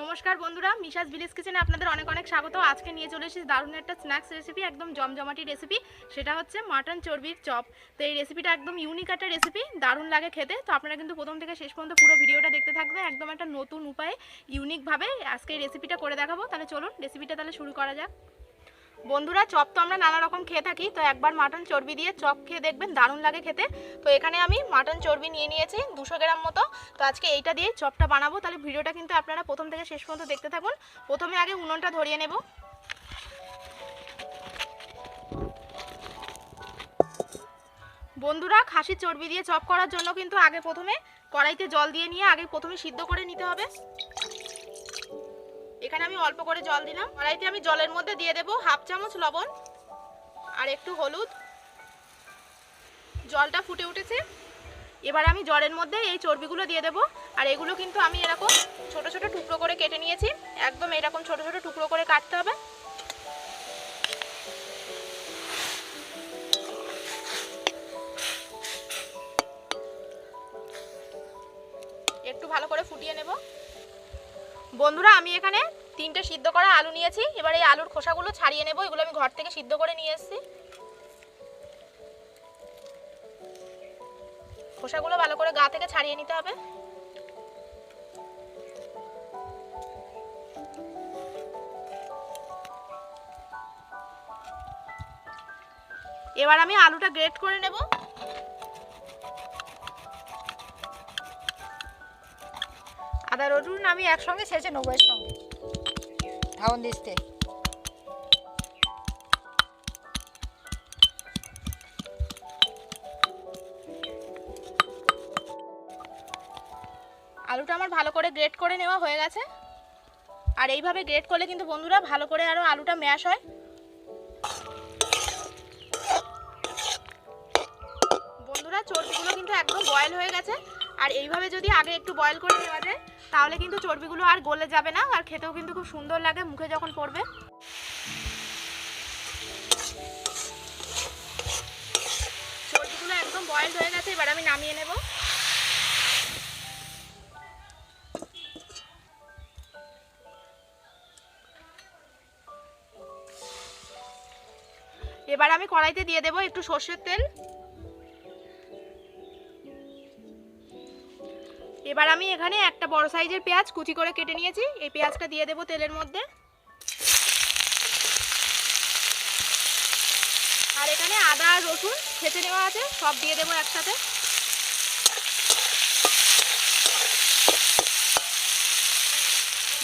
নমস্কার বন্ধুরা, মিশাস ভিলেজ কিচেনে আপনাদের অনেক অনেক স্বাগত। আজকে নিয়ে চলে এসেছি দারুণ একটা স্ন্যাক্স রেসিপি, একদম জমজমাটি রেসিপি। সেটা হচ্ছে মাটন চর্বির চপ। তো এই রেসিপিটা একদম ইউনিক একটা রেসিপি, দারুণ লাগে খেতে। তো আপনারা কিন্তু প্রথম থেকে শেষ পর্যন্ত পুরো ভিডিওটা দেখতে থাকবে। একদম একটা নতুন উপায়ে ইউনিকভাবে আজকে এই রেসিপিটা করে দেখাবো। তাহলে চলুন রেসিপিটা তাহলে শুরু করা যাক। বন্ধুরা, চপ তো আমরা নানা রকম খেয়ে থাকি, তো একবার মাটন চর্বি দিয়ে চপ খেয়ে দেখবেন, দারুণ লাগে খেতে। তো এখানে আমি মাটন চর্বি নিয়ে নিয়েছি 200 গ্রাম মতো। তো আজকে এইটা দিয়ে চপটা বানাবো। তাহলে ভিডিওটা কিন্তু আপনারা প্রথম থেকে শেষ পর্যন্ত দেখতে থাকুন। প্রথমে আগে উনুনটা ধরিয়ে নেব। বন্ধুরা, খাসির চর্বি দিয়ে চপ করার জন্য কিন্তু আগে প্রথমে কড়াইতে জল দিয়ে নিয়ে আগে প্রথমে সিদ্ধ করে নিতে হবে। এখানে আমি অল্প করে জল দিলাম। কড়াইতে আমি জলের মধ্যে দিয়ে দেব হাফ চামচ লবণ আর একটু হলুদ। জলটা ফুটে উঠেছে, এবার আমি জলের মধ্যে এই চর্বিগুলো দিয়ে দেব। আর এগুলো কিন্তু আমি এরকম ছোট ছোট টুকরো করে কেটে নিয়েছি। একদম এরকম ছোট ছোট টুকরো করে কাটতে হবে। একটু ভালো করে ফুটিয়ে নেব। বন্ধুরা, আমি এখানে 3টে সিদ্ধ করা আলু নিয়েছি। এবার এই আলুর খোসাগুলো ছাড়িয়ে নেব। এগুলো আমি ঘর থেকে সিদ্ধ করে নিয়ে এসেছি। খোসাগুলো ভালো করে গা থেকে ছাড়িয়ে নিতে হবে। এবার আমি আলুটা গ্রেট করে নেব। আদা রসুন আমি একসঙ্গে ছেঁচে নেবো এর সঙ্গে ধাউন দিতে। আলুটা আমার ভালো করে গ্রেট করে নেওয়া হয়ে গেছে। আর এইভাবে গ্রেট করলে কিন্তু বন্ধুরা ভালো করে আরও আলুটা ম্যাশ হয়। বন্ধুরা, চর্বিগুলো কিন্তু একদম বয়েল হয়ে গেছে। আর এইভাবে যদি আগে একটু বয়েল করে নেওয়া যায় তাহলে কিন্তু চর্বিগুলো আর গলে যাবে না, আর খেতেও কিন্তু খুব সুন্দর লাগে মুখে যখন পড়বে। চর্বিগুলো একদম বয়েল হয়ে গেছে, এবার আমি নামিয়ে নেব। এবার আমি কড়াইতে দিয়ে দেব একটু সর্ষের তেল। এবার আমি এখানে একটা বড় সাইজের পেঁয়াজ কুচি করে কেটে নিয়েছি। এই পেঁয়াজটা দিয়ে দেব তেলের মধ্যে। আর এখানে আদা আর রসুন ছেঁচে নেওয়া আছে, সব দিয়ে দেব একসাথে।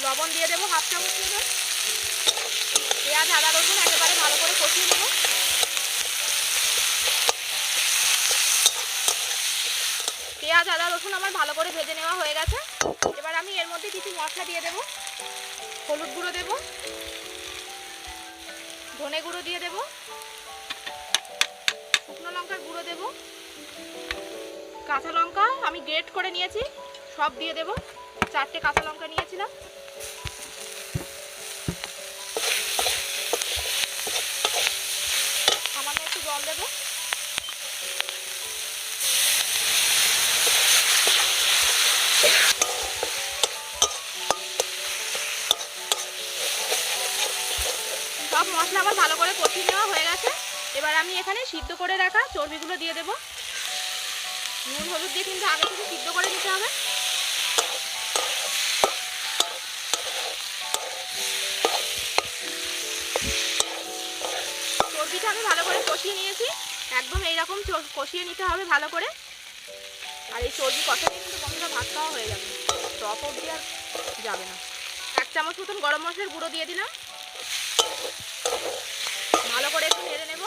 লবণ দিয়ে দেব হাফ চামচ মতো। পেঁয়াজ আদা রসুন একেবারে ভালো করে কষিয়ে নেব। পেঁয়াজ আদা রসুন আমার ভালো করে ভেজে নেওয়া হয়ে গেছে। এবার আমি এর মধ্যে কিছু মশলা দিয়ে দেব। হলুদ গুঁড়ো দেব, ধনে গুঁড়ো দিয়ে দেব, শুকনো লঙ্কার গুঁড়ো দেব, কাঁচা লঙ্কা আমি গ্রেট করে নিয়েছি সব দিয়ে দেব। 4টে কাঁচা লঙ্কা নিয়েছিলাম। সামান্য একটু জল দেব। সব মশলা আমার ভালো করে কষিয়ে নেওয়া হয়ে গেছে। এবার আমি এখানে সিদ্ধ করে রাখা চর্বিগুলো দিয়ে দেব। নুন হলুদ দিয়ে কিন্তু আগে থেকে সিদ্ধ করে নিতে হবে। চর্বিটা আমি ভালো করে কষিয়ে নিয়েছি। একদম এইরকম কষিয়ে নিতে হবে ভালো করে। আর এই চর্বি কষাতে কিন্তু বন্ধুরা ভাত খাওয়া হয়ে যাবে, টপ অবধি আর যাবে না। 1 চামচ মতন গরম মশলার গুঁড়ো দিয়ে দিলাম। ভালো করে একটু নেড়ে নেব।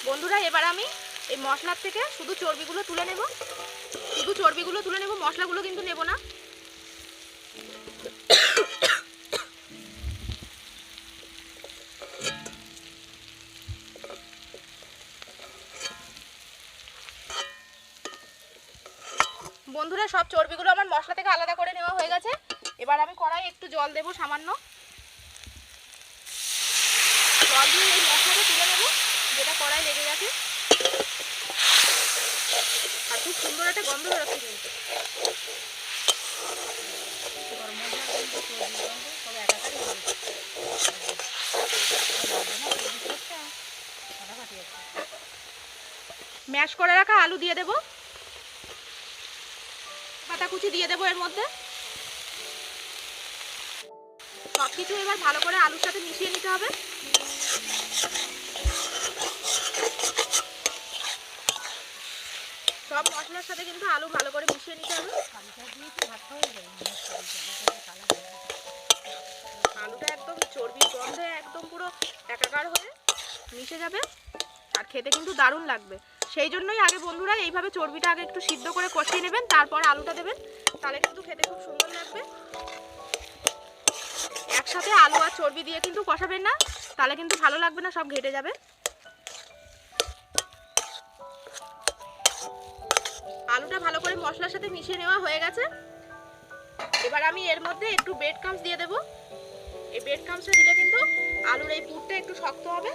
বন্ধুরা, এবার আমি এই মশলার থেকে শুধু চর্বিগুলো তুলে নেব। শুধু চর্বিগুলো তুলে নেব, মশলাগুলো কিন্তু নেব না। বন্ধুরা, সব চর্বিগুলো আমার মশলা থেকে আলাদা করে নেওয়া হয়ে গেছে। এবার আমি কড়াই একটু জল দেব সামান্য। জল দিয়ে এই মশলাটা তুলে নেব যেটা কড়াই লেগে গেছে। আর খুব সুন্দর একটা গন্ধ বেরোচ্ছে কিন্তু। গরম মশলা কিন্তু চর্বি সব একাকারই হয়ে গেছে। ফাটাফাটি আছে। ম্যাশ করে রাখা আলু দিয়ে দেবো, পাতা কুচি দিয়ে দেবো এর মধ্যে। সব কিছু এবার ভালো করে আলুর সাথে মিশিয়ে নিতে হবে। সব মশলার সাথে কিন্তু আলু ভালো করে মিশিয়ে নিতে হবে। আলুটা একদম চর্বির গন্ধে একদম পুরো একাকার হয়ে মিশে যাবে, আর খেতে কিন্তু দারুণ লাগবে। সেই জন্যই আগে বন্ধুরা এইভাবে চর্বিটা আগে একটু সিদ্ধ করে কষিয়ে নেবেন, তারপর আলুটা দেবেন, তাহলে কিন্তু খেতে খুব সুন্দর লাগবে। একসাথে আলু আর চর্বি দিয়ে কিন্তু কষাবেন না, তাহলে কিন্তু ভালো লাগবে না, সব ঘেটে যাবে। আলুটা ভালো করে মশলার সাথে মিশিয়ে নেওয়া হয়ে গেছে। এবার আমি এর মধ্যে একটু ব্রেড ক্রাম্বস দিয়ে দেবো। এই ব্রেড ক্রাম্বসটা দিলে কিন্তু আলুর এই পুরটা একটু শক্ত হবে।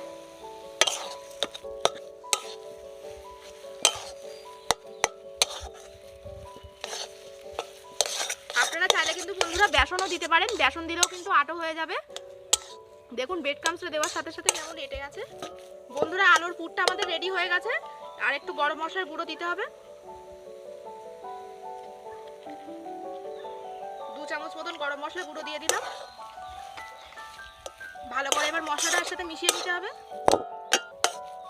আপনারা চাইলে কিন্তু বন্ধুরা বেসনও দিতে পারেন, বেসন দিলেও কিন্তু আটো হয়ে যাবে। দেখুন ব্রেড ক্রাম্বসটা দেওয়ার সাথে সাথে কেমন রেটে গেছে। বন্ধুরা আলুর পুরটা আমাদের রেডি হয়ে গেছে, আর একটু গরম মশলার গুঁড়ো দিতে হবে। 2 চামচ মতন গরম মশলার গুঁড়ো দিয়ে দিলাম। ভালো করে এবার মশলাটার সাথে মিশিয়ে নিতে হবে।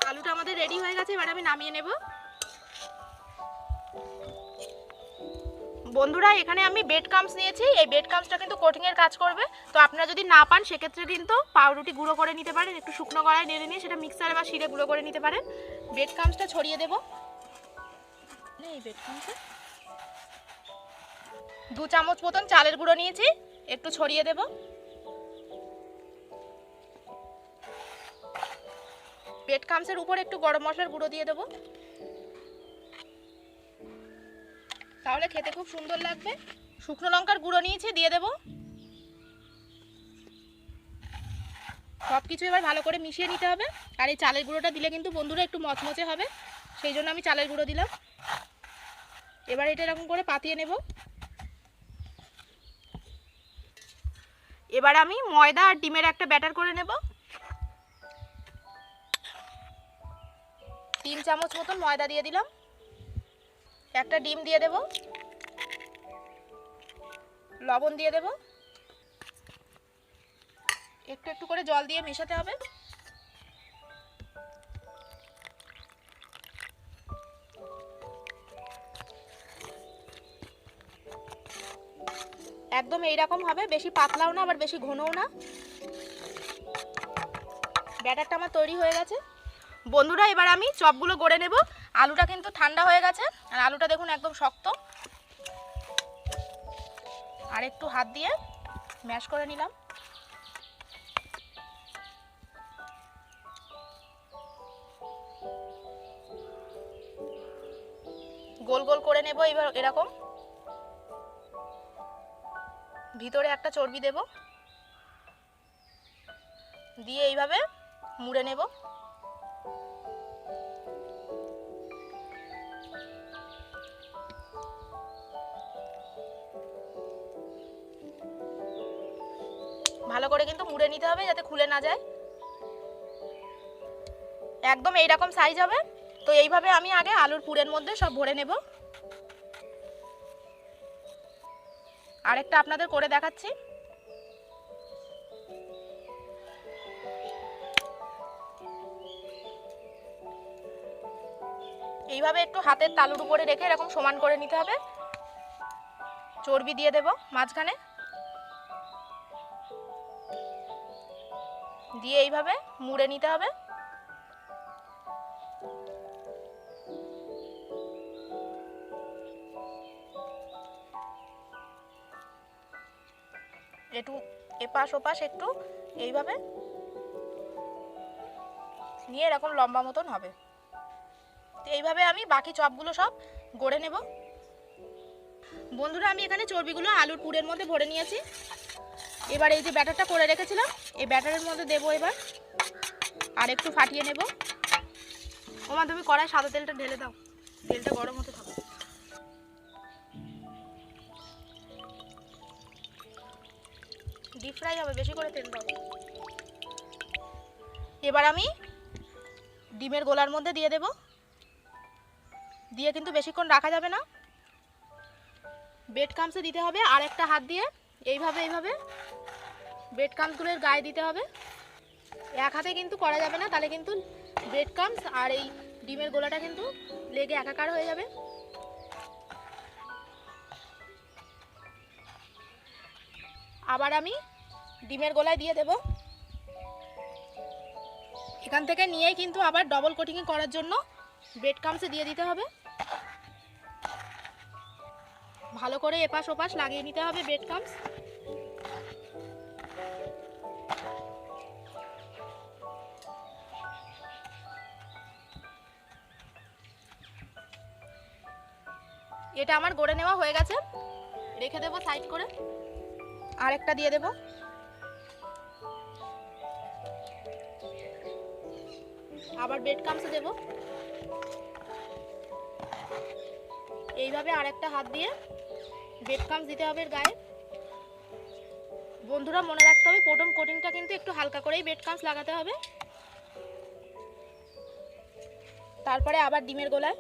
আলুটা আমাদের রেডি হয়ে গেছে, এবার আমি নামিয়ে নেব। বন্ধুরা এখানে আমি ব্রেড ক্রাম্বস নিয়েছি, এই ব্রেড ক্রাম্বসটা কিন্তু কোটিংয়ের কাজ করবে। তো আপনারা যদি না পান সেক্ষেত্রে কিন্তু পাউরুটি গুঁড়ো করে নিতে পারেন, একটু শুকনো কড়ায় নেড়ে নিয়ে সেটা মিক্সারে বা শিলে গুঁড়ো করে নিতে পারেন। ব্রেড ক্রাম্বসটা ছড়িয়ে দেবো। এই ব্রেড ক্রাম্বসে 2 চামচ মতন চালের গুঁড়ো নিয়েছি, একটু ছড়িয়ে দেব। ব্রেড ক্রাম্বসের উপর একটু গরম মশলার গুঁড়ো দিয়ে দেবো, তাহলে খেতে খুব সুন্দর লাগবে। শুকনো লঙ্কার গুঁড়ো নিয়েছি, দিয়ে দেব। সব কিছু এবার ভালো করে মিশিয়ে নিতে হবে। আর এই চালের গুঁড়োটা দিলে কিন্তু বন্ধুরা একটু মচমচে হবে, সেই জন্য আমি চালের গুঁড়ো দিলাম। এবার এটা এরকম করে পাতিয়ে নেব। এবার আমি ময়দা আর ডিমের একটা ব্যাটার করে নেব। 3 চামচ মতন ময়দা দিয়ে দিলাম, একটা ডিম দিয়ে দেব, লবণ দিয়ে দেব, একটু একটু করে জল দিয়ে মেশাতে হবে। একদম এইরকম হবে, বেশি পাতলাও না আবার বেশি ঘনও না। ব্যাটারটা আমার তৈরি হয়ে গেছে। বন্ধুরা এবার আমি চপগুলো গড়ে নেব। আলুটা কিন্তু ঠান্ডা হয়ে গেছে, আর আলুটা দেখুন একদম শক্ত। আর একটু হাত দিয়ে ম্যাশ করে নিলাম। গোল গোল করে নেব এবার এরকম। ভিতরে একটা চর্বি দেব, দিয়ে এইভাবে মুড়ে নেব। ভালো করে কিন্তু মুড়ে নিতে হবে যাতে খুলে না যায়। একদম এইরকম সাইজ হবে। তো এইভাবে আমি আগে আলুর পুরের মধ্যে সব ভরে নেব। আরেকটা আপনাদের করে দেখাচ্ছি। এইভাবে একটু হাতের তালুর উপরে রেখে এরকম সমান করে নিতে হবে। চর্বি দিয়ে দেব মাঝখানে, দিয়ে এইভাবে মুড়ে নিতে হবে। একটু এপাশ ওপাশ একটু এইভাবে নিয়ে এরকম লম্বা মতন হবে। তো এইভাবে আমি বাকি চপগুলো সব গড়ে নেব। বন্ধুরা আমি এখানে চর্বিগুলো আলুর পুরের মধ্যে ভরে নিয়েছি। এবার এই যে ব্যাটারটা করে রেখেছিলাম এই ব্যাটারের মধ্যে দেবো এবার, আর একটু ফাটিয়ে নেব। ওমা তুমি কড়াই সাদা তেলটা ঢেলে দাও, তেলটা গরম হতে থাকো। ডিপ ফ্রাই হবে, বেশি করে তেল দাও। এবার আমি ডিমের গোলার মধ্যে দিয়ে দেব, দিয়ে কিন্তু বেশিক্ষণ রাখা যাবে না। ব্রেড ক্রাম্বসে দিতে হবে, আর একটা হাত দিয়ে এইভাবে এইভাবে ব্রেড ক্রাম্বসগুলোর গায়ে দিতে হবে। এক হাতে কিন্তু করা যাবে না, তাহলে কিন্তু ব্রেড ক্রাম্বস আর এই ডিমের গোলাটা কিন্তু লেগে একাকার হয়ে যাবে। আবার আমি ডিমের গোলায় দিয়ে দেব। এখান থেকে নিয়েই কিন্তু আবার ডবল কোটিং করার জন্য ব্রেড ক্রাম্বসে দিয়ে দিতে হবে। ভালো করে এপাশ ওপাশ লাগিয়ে নিতে হবে ব্রেড ক্রাম্বস। এটা আমার গড়ে নেওয়া হয়ে গেছে, রেখে দেব সাইড করে। আর একটা দিয়ে দেব। আবার ব্রেড ক্রাম্বসে দেব। এইভাবে আরেকটা হাত দিয়ে ব্রেড ক্রাম্বস দিতে হবে এর গায়ে। বন্ধুরা মনে রাখতে হবে প্রথম কোটিংটা কিন্তু একটু হালকা করেই ব্রেড ক্রাম্বস লাগাতে হবে। তারপরে আবার ডিমের গোলায়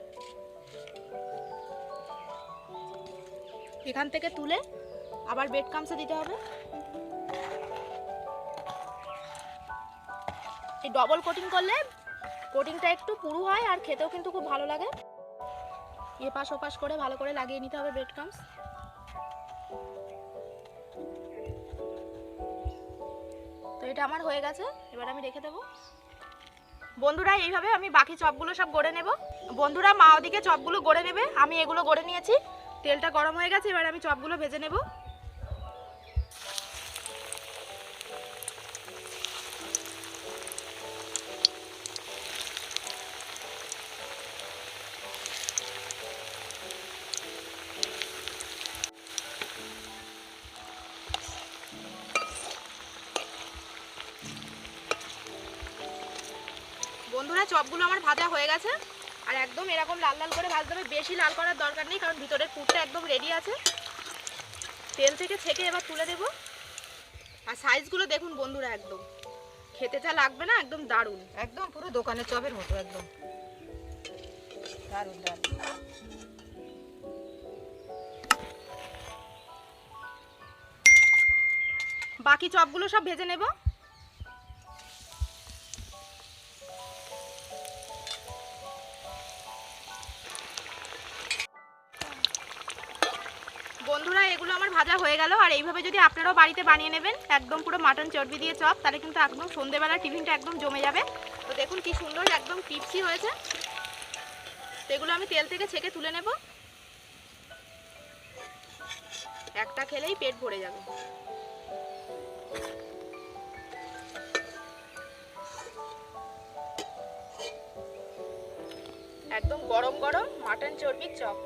এখান থেকে তুলে আবার ব্রেড ক্রাম্বসে দিতে হবে। এই ডবল কোটিং করলে কোটিংটা একটু পুরু হয় আর খেতেও কিন্তু খুব ভালো লাগে। এপাশ ওপাশ করে ভালো করে লাগিয়ে নিতে হবে ব্রেড ক্রাম্বস। তো এটা আমার হয়ে গেছে, এবার আমি রেখে দেবো। বন্ধুরা এইভাবে আমি বাকি চপগুলো সব গড়ে নেব। বন্ধুরা মা ওদিকে চপগুলো গড়ে নেবে, আমি এগুলো গড়ে নিয়েছি। তেলটা গরম হয়ে গেছে, এবার আমি চপগুলো ভেজে নেব। বন্ধুরা চপগুলো আমার ভাজা হয়ে গেছে, আর একদম এরকম লাল লাল করে ভাজতে হবে। বেশি লাল করার দরকার নেই, কারণ ভিতরের পুরটা একদম রেডি আছে। তেল থেকে ছেঁকে এবার তুলে দেব। আর সাইজগুলো দেখুন বন্ধুরা, একদম খেতে যা লাগবে না, একদম দারুণ, একদম পুরো দোকানের চপের মতো, একদম দারুণ দারুণ। বাকি চপগুলো সব ভেজে নেব। বন্ধুরা এগুলো আমার ভাজা হয়ে গেল, আর এইভাবে যদি আপনারাও বাড়িতে বানিয়ে নেবেন একদম পুরো মাটন চর্বি দিয়ে চপ, তাহলে কিন্তু একদম সন্ধ্যেবেলা টিফিনটা একদম জমে যাবে। তো দেখুন কি সুন্দর একদম ক্রিপসি হয়েছে। তো এগুলো আমি তেল থেকে ছেঁকে তুলে নেব। একটা খেলেই পেট ভরে যাবে। একদম গরম গরম মাটন চর্বির চপ।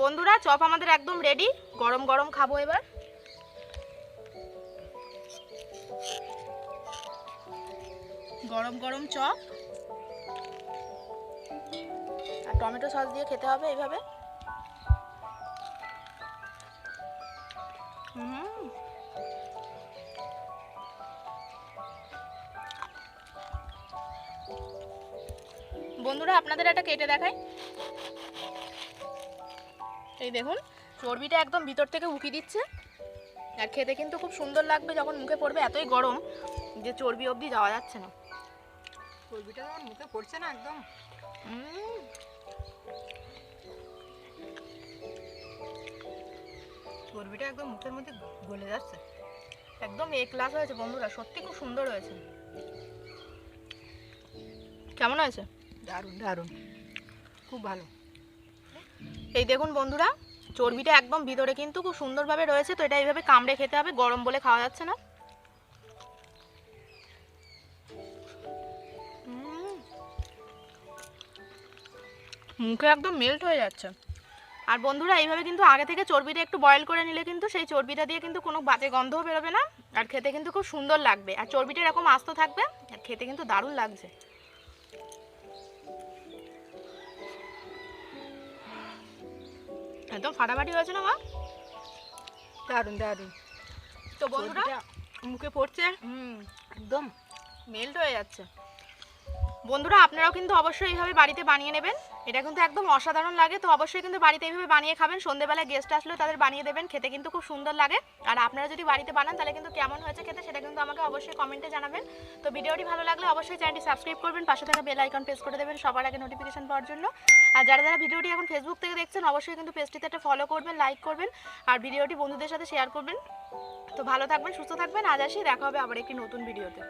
বন্ধুরা চপ আমাদের একদম রেডি, গরম গরম খাবো এবার। গরম গরম চপ আর টমেটো সস দিয়ে খেতে হবে এইভাবে। বন্ধুরা আপনাদের এটা কেটে দেখাই। এই দেখুন চর্বিটা একদম ভিতর থেকে উকি দিচ্ছে, আর খেতে কিন্তু খুব সুন্দর লাগবে যখন মুখে পড়বে। এতই গরম যে চর্বি অবধি যাওয়া যাচ্ছে না। চর্বিটা যখন মুখে পড়ছে না, একদম চর্বিটা একদম মুখের মধ্যে গলে যাচ্ছে। একদম এ ক্লাস হয়েছে বন্ধুরা, সত্যি খুব সুন্দর হয়েছে। কেমন হয়েছে? দারুণ দারুণ, খুব ভালো। এই দেখুন বন্ধুরা চর্বিটা একদম ভিতরে কিন্তু খুব সুন্দরভাবে রয়েছে। তো এটা এইভাবে কামড়ে খেতে হবে, গরম বলে খাওয়া যাচ্ছে না। মুখে একদম মেল্ট হয়ে যাচ্ছে। আর বন্ধুরা এইভাবে কিন্তু আগে থেকে চর্বিটা একটু বয়েল করে নিলে কিন্তু সেই চর্বিটা দিয়ে কিন্তু কোনো বাজে গন্ধও বেরোবে না, আর খেতে কিন্তু খুব সুন্দর লাগবে। আর চর্বিটা এরকম আস্ত থাকবে, আর খেতে কিন্তু দারুণ লাগছে। একদম ফাটাফাটি হয়েছে না মা? দারুণ দারুণ। তো বন্ধুরা মুখে পড়ছে, একদম মেল্ট হয়ে যাচ্ছে। বন্ধুরা আপনারাও কিন্তু অবশ্যই এইভাবে বাড়িতে বানিয়ে নেবেন, এটা কিন্তু একদম অসাধারণ লাগে। তো অবশ্যই কিন্তু বাড়িতে এইভাবে বানিয়ে খাবেন, সন্ধ্যেবেলায় গেস্ট আসলেও তাদের বানিয়ে দেবেন, খেতে কিন্তু খুব সুন্দর লাগে। আর আপনারা যদি বাড়িতে বানান তাহলে কিন্তু কেমন হয়েছে খেতে সেটা কিন্তু আমাকে অবশ্যই কমেন্টে জানাবেন। তো ভিডিওটি ভালো লাগলে অবশ্যই চ্যানেলটি সাবস্ক্রাইব করবেন, পাশে থাকা বেল আইকন প্রেস করে দেবেন সবার আগে নোটিফিকেশন পাওয়ার জন্য। আর যারা যারা ভিডিওটি এখন ফেসবুক থেকে দেখছেন অবশ্যই কিন্তু পেজটিতে একটা ফলো করবেন, লাইক করবেন আর ভিডিওটি বন্ধুদের সাথে শেয়ার করবেন। তো ভালো থাকবেন, সুস্থ থাকবেন, আজ আসি, দেখা হবে আবার একটি নতুন ভিডিওতে।